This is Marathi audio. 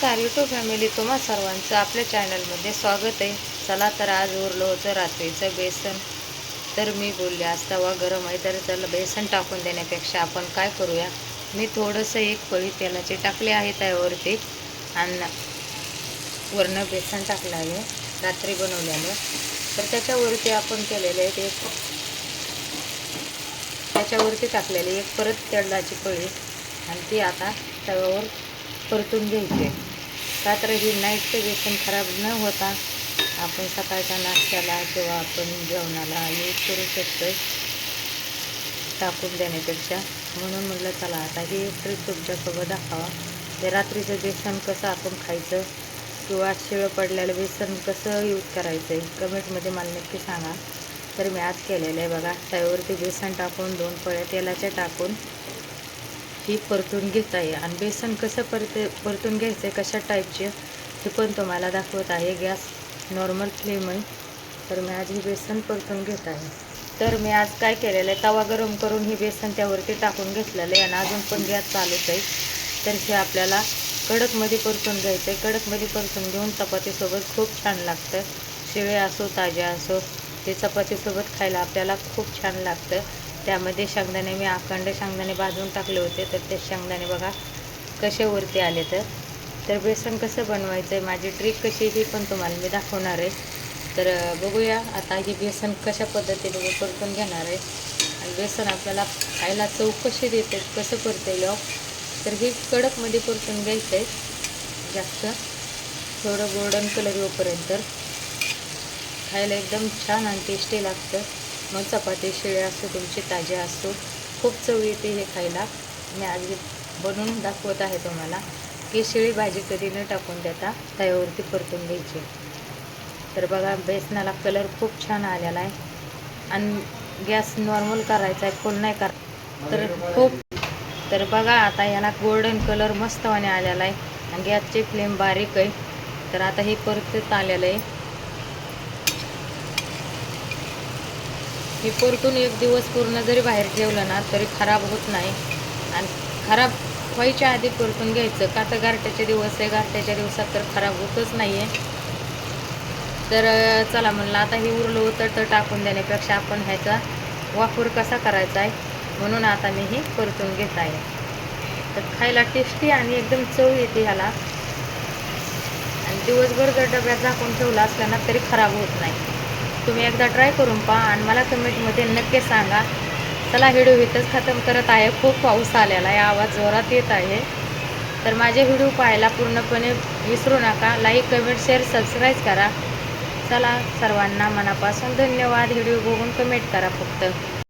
नमस्कार यूट्यूब फॅमिली, तुम्हा सर्वांचं आपल्या चॅनलमध्ये स्वागत आहे. चला तर आज उरलं होतं रात्रीचं बेसन, तर मी बोलले आज तवा गरम आहे तर त्याला बेसन टाकून देण्यापेक्षा आपण काय करूया, मी थोडंसं एक पळी तेलाचे टाकले आहे त्यावरती आणि वरनं बेसन टाकलं आहे रात्री बनवल्यानं. तर त्याच्यावरती आपण केलेले आहे त्याच्यावरती टाकलेली एक परत तेलाची पळी आणि ती आता तव्यावर परतून घ्यायचे. का तर ही नाईटचं बेसन खराब न होता आपण सकाळच्या नाश्त्याला किंवा आपण जेवणाला यूज करू शकतो टाकून देण्यापेक्षा. म्हणून म्हटलं चला आता ही ट्रिक तुमच्यासोबत दाखवा. ते रात्रीचं बेसन कसं आपण खायचं किंवा शिळं पडलेलं बेसन कसं यूज करायचं आहे कमेंटमध्ये मला नक्की सांगा. तर मी आज केलेलं आहे बघा, तव्यावरती बेसन टाकून 2 पळ्या तेलाच्या टाकून ही परतून घेत आहे. आणि बेसन कसं परतून घ्यायचं आहे कशा टाईपचे हे पण तुम्हाला दाखवत आहे. गॅस नॉर्मल फ्लेम आहे. तर मी आज ही बेसन परतून घेत आहे. तर मी आज काय केलेलं आहे, तवा गरम करून ही बेसन त्यावरती टाकून घेतलेलं आहे आणि अजून पण गॅस चालूच आहे. तर हे आपल्याला कडकमध्ये परतून घ्यायचं आहे. कडकमध्ये परतून घेऊन चपातीसोबत खूप छान लागतं. शिळे असो ताज्या असो ते चपातीसोबत खायला आपल्याला खूप छान लागतं. त्यामध्ये शेंगदाणे मी अखंड शेंगदाणे भाजून टाकले होते, तर ते शेंगदाणे बघा कसे वरती आले. तर बेसन कसं बनवायचं आहे, माझी ट्रिक कशी ही पण तुम्हाला मी दाखवणार आहे. तर बघूया आता ही बेसन कशा पद्धतीने मी परतून घेणार आहे आणि बेसन आपल्याला खायला चव कशी देते कसं परतेल. तर ही कडकमध्ये परतून घ्यायचं आहे जास्त, थोडं गोल्डन कलर येऊपर्यंत. खायला एकदम छान आणि टेस्टी लागतं. मग चपाती शिळे असतो तुमची ताजी असतो, खूप चव येते हे खायला. मी आज बनवून दाखवत आहे तुम्हाला की शिळी भाजी कधी न टाकून देता तव्यावरती परतून घ्यायची. तर बघा बेसनाला कलर खूप छान आलेला आहे आणि गॅस नॉर्मल करायचा आहे, फुल नाही तर तर बघा आता याला गोल्डन कलर मस्तवाने आलेला आहे आणि गॅसची फ्लेम बारीक आहे. तर आता हे परतत आलेलं आहे. हे परतून एक दिवस पूर्ण जरी बाहेर ठेवलं ना तरी खराब होत नाही आणि खराब व्हायच्या आधी परतून घ्यायचं. का तर गारठ्याचे दिवस आहे, गारठ्याच्या दिवसात तर खराब होतच नाही आहे. तर चला म्हणलं आता हे उरलं होतं तर टाकून देण्यापेक्षा आपण ह्याचा वापर कसा करायचा आहे म्हणून आता मी ही परतून घेत आहे. तर खायला टेस्टी आणि एकदम चव येते ह्याला आणि दिवसभर जर डब्यात झाकून ठेवला असला ना तरी खराब होत नाही. तुम्ही एकदा ट्राय करून पहा आणि मला कमेंटमध्ये नक्की सांगा. चला व्हिडिओ इथंच खतम करत आहे. खूप पाऊस आलेला आहे, आवाज जोरात येत आहे. तर माझे व्हिडिओ पाहायला पूर्णपणे विसरू नका. लाईक कमेंट शेअर सबस्क्राईब करा. चला सर्वांना मनापासून धन्यवाद. व्हिडिओ बघून कमेंट करा फक्त.